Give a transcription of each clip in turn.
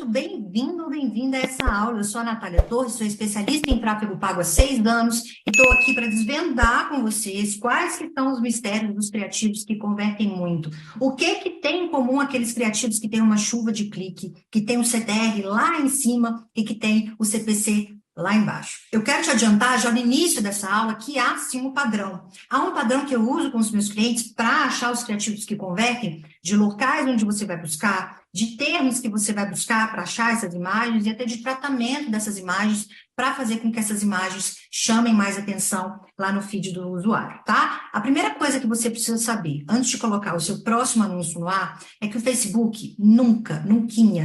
bem-vindo ou bem-vinda a essa aula. Eu sou a Natália Torres, sou especialista em tráfego pago há 6 anos e estou aqui para desvendar com vocês quais que são os mistérios dos criativos que convertem muito. O que tem em comum aqueles criativos que têm uma chuva de clique, que tem o CTR lá em cima e que tem o CPC lá embaixo. Eu quero te adiantar já no início dessa aula que há sim um padrão. Há um padrão que eu uso com os meus clientes para achar os criativos que convertem, de locais onde você vai buscar, de termos que você vai buscar para achar essas imagens e até de tratamento dessas imagens para fazer com que essas imagens chamem mais atenção lá no feed do usuário, tá? A primeira coisa que você precisa saber, antes de colocar o seu próximo anúncio no ar, é que o Facebook nunca,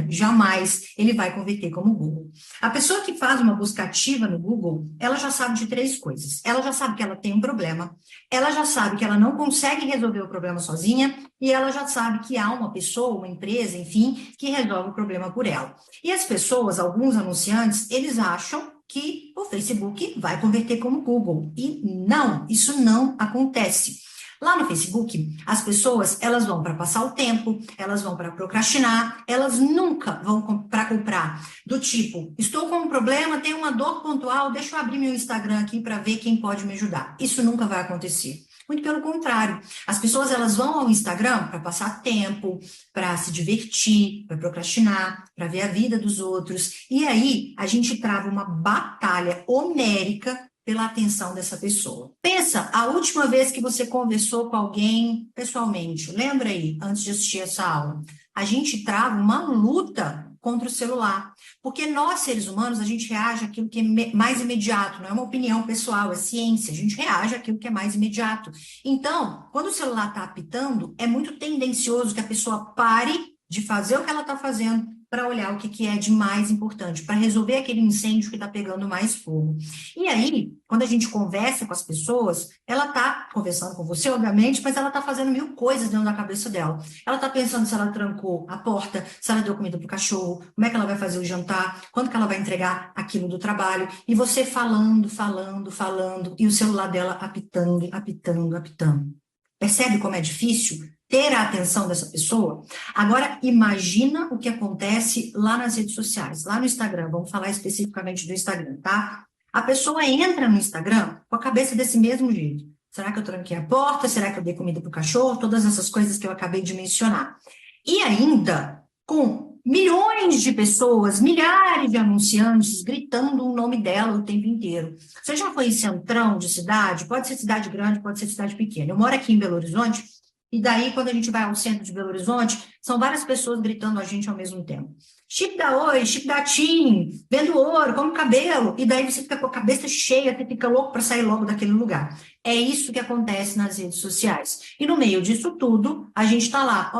jamais, ele vai converter como o Google. A pessoa que faz uma busca ativa no Google, ela já sabe de 3 coisas. Ela já sabe que ela tem um problema, ela já sabe que ela não consegue resolver o problema sozinha e ela já sabe que há uma pessoa, uma empresa, enfim, que resolve o problema por ela. E as pessoas, alguns anunciantes, eles acham que o Facebook vai converter como Google. E não, isso não acontece. Lá no Facebook, as pessoas, elas vão para passar o tempo, elas vão para procrastinar, elas nunca vão para comprar. Do tipo, estou com um problema, tenho uma dor pontual, deixa eu abrir meu Instagram aqui para ver quem pode me ajudar. Isso nunca vai acontecer. Muito pelo contrário, as pessoas elas vão ao Instagram para passar tempo, para se divertir, para procrastinar, para ver a vida dos outros. E aí a gente trava uma batalha homérica pela atenção dessa pessoa. Pensa, a última vez que você conversou com alguém pessoalmente, lembra aí, antes de assistir essa aula? A gente trava uma luta contra o celular, porque nós, seres humanos, a gente reage àquilo que é mais imediato, não é uma opinião pessoal, é ciência, a gente reage àquilo que é mais imediato. Então, quando o celular está apitando, é muito tendencioso que a pessoa pare de fazer o que ela está fazendo para olhar o que é de mais importante, para resolver aquele incêndio que está pegando mais fogo. E aí, quando a gente conversa com as pessoas, ela está conversando com você, obviamente, mas ela está fazendo 1000 coisas dentro da cabeça dela. Ela está pensando se ela trancou a porta, se ela deu comida para o cachorro, como é que ela vai fazer o jantar, quando que ela vai entregar aquilo do trabalho, e você falando, e o celular dela apitando. Percebe como é difícil ter a atenção dessa pessoa? Agora, imagina o que acontece lá nas redes sociais, lá no Instagram, vamos falar especificamente do Instagram, tá? A pessoa entra no Instagram com a cabeça desse mesmo jeito. Será que eu tranquei a porta? Será que eu dei comida para o cachorro? Todas essas coisas que eu acabei de mencionar. E ainda com milhões de pessoas, milhares de anunciantes gritando o nome dela o tempo inteiro. Você já foi em centrão de cidade? Pode ser cidade grande, pode ser cidade pequena. Eu moro aqui em Belo Horizonte, e daí, quando a gente vai ao centro de Belo Horizonte, são várias pessoas gritando a gente ao mesmo tempo. Chip da Oi, chip da TIM, vendo ouro, como cabelo. E daí você fica com a cabeça cheia, você fica louco para sair logo daquele lugar. É isso que acontece nas redes sociais. E no meio disso tudo, a gente está lá,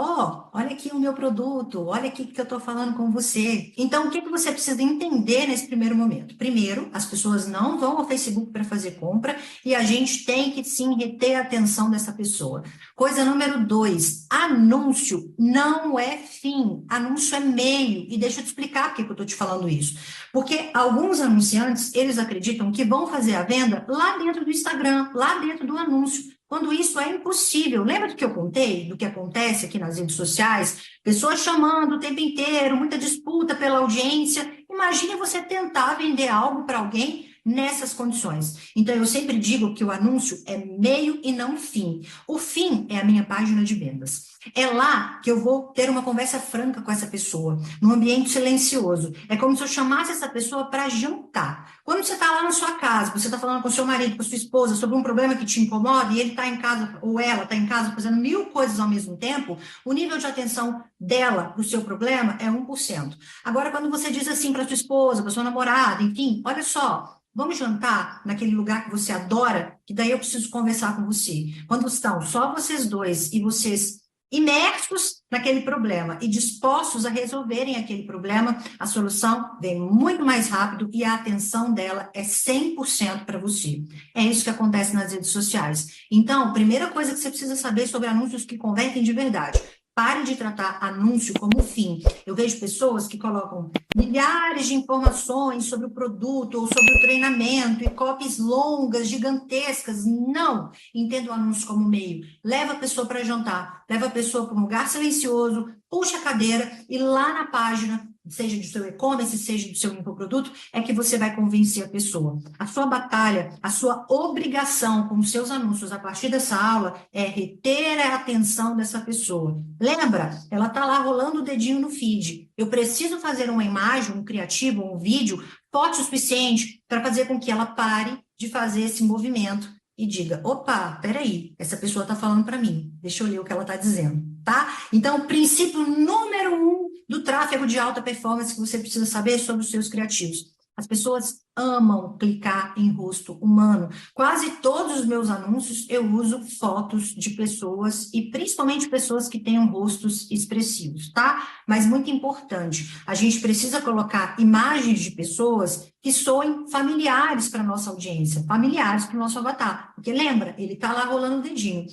olha aqui o meu produto, olha aqui que eu estou falando com você. Então, o que você precisa entender nesse primeiro momento? Primeiro, as pessoas não vão ao Facebook para fazer compra e a gente tem que sim reter a atenção dessa pessoa. Coisa número 2, anúncio não é fim, anúncio é meio. E deixa eu te explicar por que eu estou te falando isso. Porque alguns anunciantes, eles acreditam que vão fazer a venda lá dentro do Instagram, lá dentro do anúncio, quando isso é impossível. Lembra do que eu contei, do que acontece aqui nas redes sociais? Pessoas chamando o tempo inteiro, muita disputa pela audiência. Imagine você tentar vender algo para alguém nessas condições. Então, eu sempre digo que o anúncio é meio e não fim. O fim é a minha página de vendas. É lá que eu vou ter uma conversa franca com essa pessoa, num ambiente silencioso. É como se eu chamasse essa pessoa para jantar. Quando você está lá na sua casa, você está falando com seu marido, com sua esposa, sobre um problema que te incomoda, e ele está em casa, ou ela está em casa, fazendo 1000 coisas ao mesmo tempo, o nível de atenção dela para o seu problema é 1%. Agora, quando você diz assim para sua esposa, para sua namorada, enfim, olha só, vamos jantar naquele lugar que você adora, que daí eu preciso conversar com você. Quando estão só vocês dois e vocês imersos naquele problema e dispostos a resolverem aquele problema, a solução vem muito mais rápido e a atenção dela é 100% para você. É isso que acontece nas redes sociais. Então, primeira coisa que você precisa saber sobre anúncios que convertem de verdade. Pare de tratar anúncio como fim. Eu vejo pessoas que colocam milhares de informações sobre o produto ou sobre o treinamento e copies longas, gigantescas. Não! Entenda o anúncio como meio. Leva a pessoa para jantar, leva a pessoa para um lugar silencioso, puxa a cadeira e lá na página seja do seu e-commerce, seja do seu infoproduto, é que você vai convencer a pessoa. A sua batalha, a sua obrigação com os seus anúncios a partir dessa aula é reter a atenção dessa pessoa. Lembra? Ela está lá rolando o dedinho no feed. Eu preciso fazer uma imagem, um criativo, um vídeo forte o suficiente para fazer com que ela pare de fazer esse movimento e diga, opa, peraí, essa pessoa está falando para mim, deixa eu ler o que ela está dizendo, tá? Então, o princípio número 1 do tráfego de alta performance que você precisa saber sobre os seus criativos. As pessoas amam clicar em rosto humano. Quase todos os meus anúncios eu uso fotos de pessoas e principalmente pessoas que tenham rostos expressivos, tá? Mas muito importante, a gente precisa colocar imagens de pessoas que soem familiares para a nossa audiência, familiares para o nosso avatar. Porque lembra, ele está lá rolando o dedinho.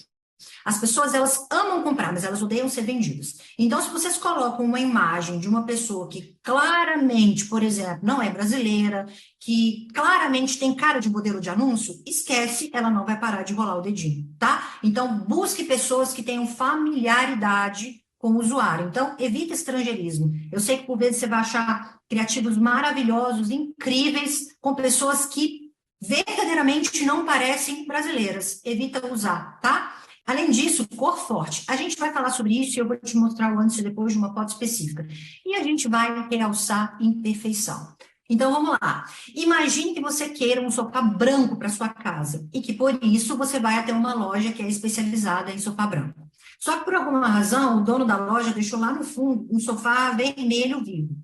As pessoas, elas amam comprar, mas elas odeiam ser vendidas. Então, se vocês colocam uma imagem de uma pessoa que claramente, por exemplo, não é brasileira, que claramente tem cara de modelo de anúncio, esquece, ela não vai parar de rolar o dedinho, tá? Então, busque pessoas que tenham familiaridade com o usuário. Então, evite estrangeirismo. Eu sei que, por vezes, você vai achar criativos maravilhosos, incríveis, com pessoas que verdadeiramente não parecem brasileiras. Evita usar, tá? Além disso, cor forte. A gente vai falar sobre isso e eu vou te mostrar o antes e depois de uma foto específica. E a gente vai realçar imperfeição. Então, vamos lá. Imagine que você queira um sofá branco para sua casa e que, por isso, você vai até uma loja que é especializada em sofá branco. Só que, por alguma razão, o dono da loja deixou lá no fundo um sofá vermelho vivo.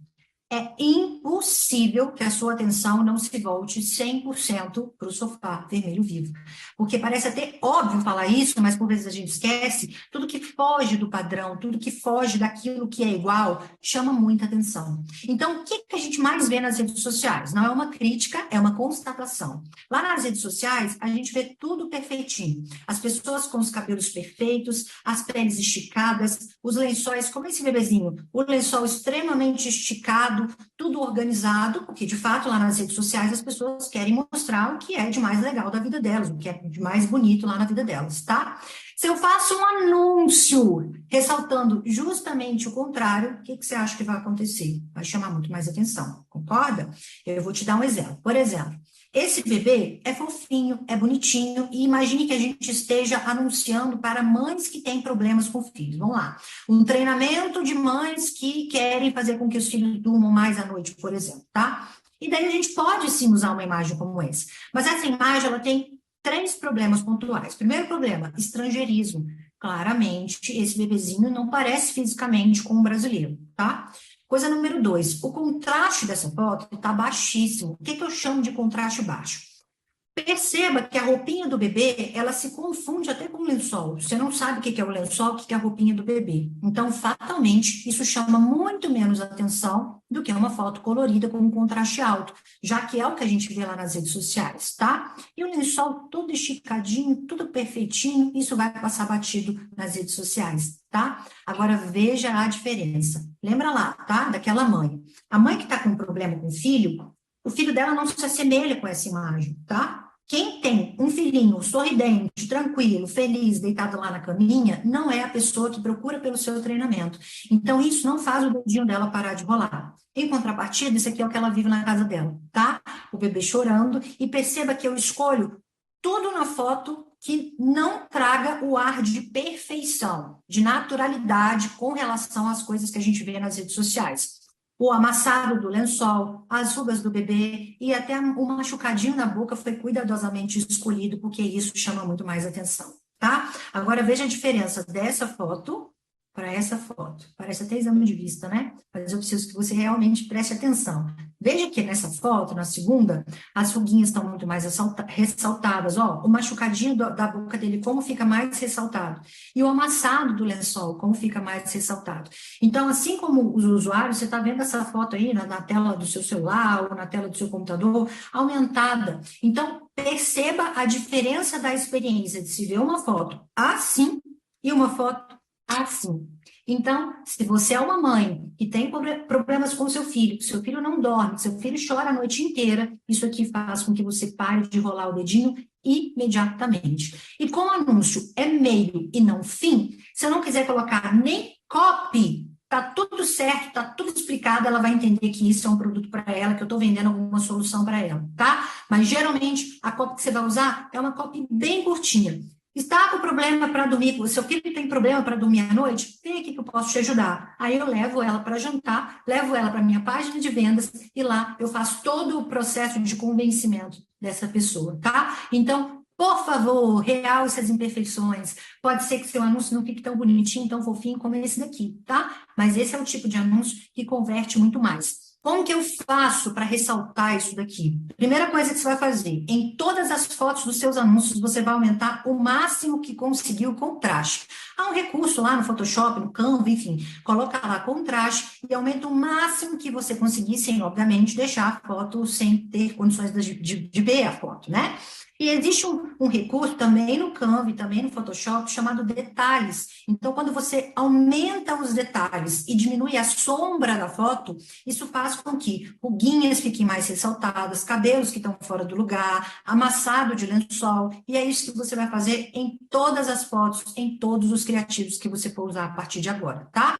É impossível que a sua atenção não se volte 100% para o sofá vermelho vivo. Porque parece até óbvio falar isso, mas por vezes a gente esquece. Tudo que foge do padrão, tudo que foge daquilo que é igual, chama muita atenção. Então, o que a gente mais vê nas redes sociais? Não é uma crítica, é uma constatação. Lá nas redes sociais, a gente vê tudo perfeitinho. As pessoas com os cabelos perfeitos, as peles esticadas, os lençóis, como esse bebezinho, o lençol extremamente esticado, tudo organizado, porque de fato lá nas redes sociais as pessoas querem mostrar o que é de mais legal da vida delas, o que é de mais bonito lá na vida delas, tá? Se eu faço um anúncio ressaltando justamente o contrário, o que você acha que vai acontecer? Vai chamar muito mais atenção, concorda? Eu vou te dar um exemplo. Por exemplo, esse bebê é fofinho, é bonitinho, e imagine que a gente esteja anunciando para mães que têm problemas com filhos. Vamos lá. Um treinamento de mães que querem fazer com que os filhos durmam mais à noite, por exemplo, tá? E daí a gente pode sim usar uma imagem como essa. Mas essa imagem, ela tem 3 problemas pontuais. Primeiro problema, estrangeirismo. Claramente, esse bebezinho não parece fisicamente com um brasileiro, tá? Coisa número 2, o contraste dessa foto está baixíssimo. O que eu chamo de contraste baixo? Perceba que a roupinha do bebê, ela se confunde até com o lençol. Você não sabe o que é o lençol, o que é a roupinha do bebê. Então, fatalmente, isso chama muito menos atenção do que uma foto colorida com um contraste alto, já que é o que a gente vê lá nas redes sociais, tá? E o lençol todo esticadinho, tudo perfeitinho, isso vai passar batido nas redes sociais, tá? Agora, veja a diferença. Lembra lá, tá? Daquela mãe. A mãe que está com problema com o filho dela não se assemelha com essa imagem, tá? Quem tem um filhinho sorridente, tranquilo, feliz, deitado lá na caminha, não é a pessoa que procura pelo seu treinamento. Então, isso não faz o dedinho dela parar de rolar. Em contrapartida, isso aqui é o que ela vive na casa dela, tá? O bebê chorando. E perceba que eu escolho tudo na foto que não traga o ar de perfeição, de naturalidade com relação às coisas que a gente vê nas redes sociais. O amassado do lençol, as rugas do bebê e até o machucadinho na boca foi cuidadosamente escolhido, porque isso chama muito mais atenção, tá? Agora veja a diferença dessa foto para essa foto. Parece até exame de vista, né? Mas eu preciso que você realmente preste atenção. Veja que nessa foto, na segunda, as ruguinhas estão muito mais ressaltadas. Ó, o machucadinho da boca dele, como fica mais ressaltado. E o amassado do lençol, como fica mais ressaltado. Então, assim como os usuários, você está vendo essa foto aí na tela do seu celular ou na tela do seu computador, aumentada. Então, perceba a diferença da experiência de se ver uma foto assim e uma foto assim. Então, se você é uma mãe que tem problemas com seu filho não dorme, seu filho chora a noite inteira, isso aqui faz com que você pare de rolar o dedinho imediatamente. E como o anúncio é meio e não fim, se eu não quiser colocar nem copy, tá tudo certo, tá tudo explicado, ela vai entender que isso é um produto para ela, que eu estou vendendo alguma solução para ela, tá? Mas geralmente a copy que você vai usar é uma copy bem curtinha. Está com problema para dormir, o seu filho tem problema para dormir à noite? Vem aqui que eu posso te ajudar. Aí eu levo ela para jantar, levo ela para minha página de vendas e lá eu faço todo o processo de convencimento dessa pessoa, tá? Então, por favor, realce as imperfeições. Pode ser que seu anúncio não fique tão bonitinho, tão fofinho como esse daqui, tá? Mas esse é o tipo de anúncio que converte muito mais. Como que eu faço para ressaltar isso daqui? Primeira coisa que você vai fazer, em todas as fotos dos seus anúncios, você vai aumentar o máximo que conseguir o contraste. Há um recurso lá no Photoshop, no Canva, enfim, coloca lá contraste e aumenta o máximo que você conseguir, sem, obviamente, deixar a foto sem ter condições de ver a foto, né? E existe um recurso também no Canva e também no Photoshop chamado detalhes. Então, quando você aumenta os detalhes e diminui a sombra da foto, isso faz com que ruguinhas fiquem mais ressaltadas, cabelos que estão fora do lugar, amassado de lençol, e é isso que você vai fazer em todas as fotos, em todos os criativos que você for usar a partir de agora, tá?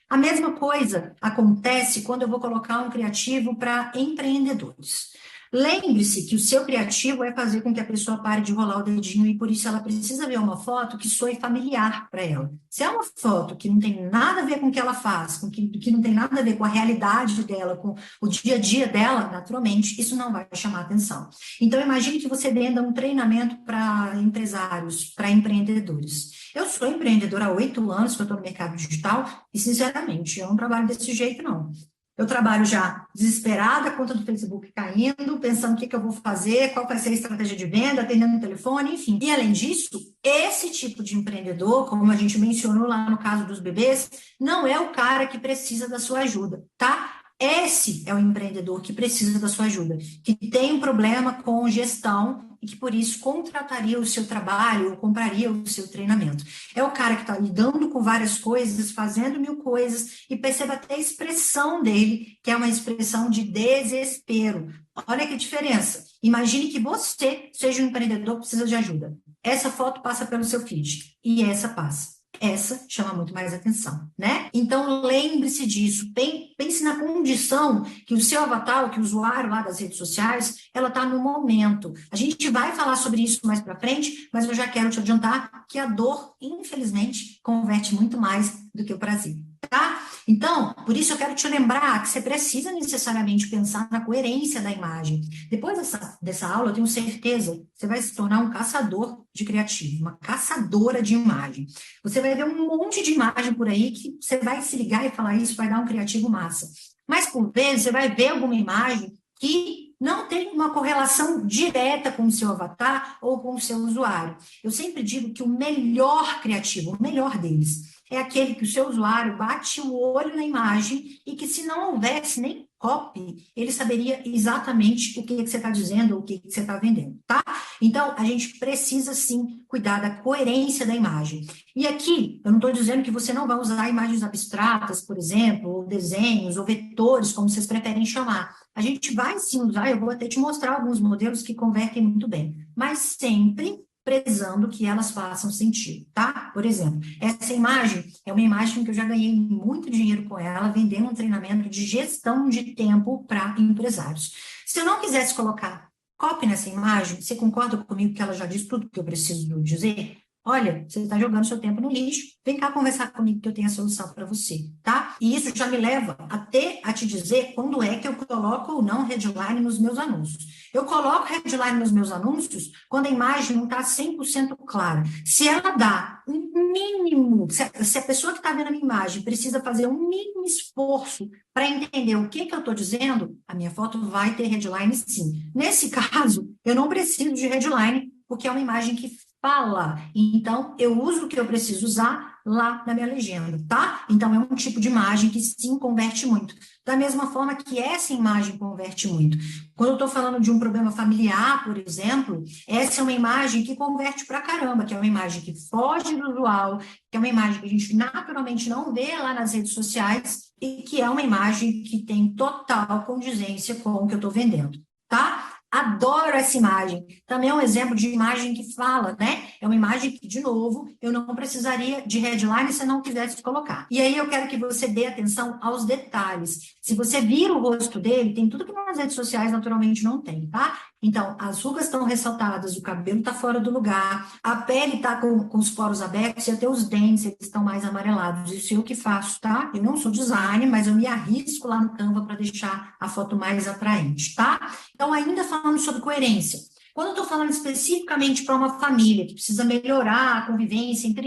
A mesma coisa acontece quando eu vou colocar um criativo para empreendedores. Lembre-se que o seu criativo é fazer com que a pessoa pare de rolar o dedinho e por isso ela precisa ver uma foto que soe familiar para ela. Se é uma foto que não tem nada a ver com o que ela faz, que não tem nada a ver com a realidade dela, com o dia a dia dela, naturalmente, isso não vai chamar atenção. Então, imagine que você venda um treinamento para empresários, para empreendedores. Eu sou empreendedora há 8 anos que eu estou no mercado digital e, sinceramente, eu não trabalho desse jeito, não. Eu trabalho já desesperada, a conta do Facebook caindo, pensando o que eu vou fazer, qual vai ser a estratégia de venda, atendendo o telefone, enfim. E, além disso, esse tipo de empreendedor, como a gente mencionou lá no caso dos bebês, não é o cara que precisa da sua ajuda, tá? Esse é o empreendedor que precisa da sua ajuda, que tem um problema com gestão e que, por isso, contrataria o seu trabalho ou compraria o seu treinamento. É o cara que está lidando com várias coisas, fazendo 1000 coisas, e perceba até a expressão dele, que é uma expressão de desespero. Olha que diferença. Imagine que você seja um empreendedor que precisa de ajuda. Essa foto passa pelo seu feed, e essa passa. Essa chama muito mais atenção, né? Então, lembre-se disso. Pense na condição que o seu avatar, que o usuário lá das redes sociais, ela está no momento. A gente vai falar sobre isso mais para frente, mas eu já quero te adiantar que a dor, infelizmente, converte muito mais do que o prazer, tá? Então, por isso eu quero te lembrar que você precisa necessariamente pensar na coerência da imagem. Depois dessa aula, eu tenho certeza que você vai se tornar um caçador de criativo, uma caçadora de imagem. Você vai ver um monte de imagem por aí que você vai se ligar e falar isso, vai dar um criativo massa. Mas, por vezes, você vai ver alguma imagem que não tem uma correlação direta com o seu avatar ou com o seu usuário. Eu sempre digo que o melhor criativo, o melhor deles, é aquele que o seu usuário bate o olho na imagem e que, se não houvesse nem copy, ele saberia exatamente o que você está dizendo ou o que você está vendendo, tá? Então, a gente precisa, sim, cuidar da coerência da imagem. E aqui, eu não estou dizendo que você não vai usar imagens abstratas, por exemplo, ou desenhos, ou vetores, como vocês preferem chamar. A gente vai, sim, usar, eu vou até te mostrar alguns modelos que convertem muito bem, mas sempre prezando que elas façam sentido, tá? Por exemplo, essa imagem é uma imagem que eu já ganhei muito dinheiro com ela, vendendo um treinamento de gestão de tempo para empresários. Se eu não quisesse colocar copy nessa imagem, você concorda comigo que ela já diz tudo que eu preciso dizer? Olha, você está jogando seu tempo no lixo, vem cá conversar comigo que eu tenho a solução para você, tá? E isso já me leva até a te dizer quando é que eu coloco ou não headline nos meus anúncios. Eu coloco headline nos meus anúncios quando a imagem não está 100% clara. Se ela dá um mínimo, se a pessoa que está vendo a minha imagem precisa fazer um mínimo esforço para entender o que eu estou dizendo, a minha foto vai ter headline sim. Nesse caso, eu não preciso de headline, porque é uma imagem que fala. Então, eu uso o que eu preciso usar lá na minha legenda, tá? Então, é um tipo de imagem que sim converte muito. Da mesma forma que essa imagem converte muito. Quando eu estou falando de um problema familiar, por exemplo, essa é uma imagem que converte pra caramba, que é uma imagem que foge do usual, que é uma imagem que a gente naturalmente não vê lá nas redes sociais e que é uma imagem que tem total condizência com o que eu estou vendendo, tá? Adoro essa imagem. Também é um exemplo de imagem que fala, né? É uma imagem que, de novo, eu não precisaria de headline se eu não quisesse colocar. E aí eu quero que você dê atenção aos detalhes. Se você vira o rosto dele, tem tudo que nas redes sociais naturalmente não tem, tá? Então, as rugas estão ressaltadas, o cabelo está fora do lugar, a pele está com os poros abertos e até os dentes eles estão mais amarelados. Isso eu que faço, tá? Eu não sou designer, mas eu me arrisco lá no Canva para deixar a foto mais atraente, tá? Então, ainda falando sobre coerência, quando eu estou falando especificamente para uma família que precisa melhorar a convivência entre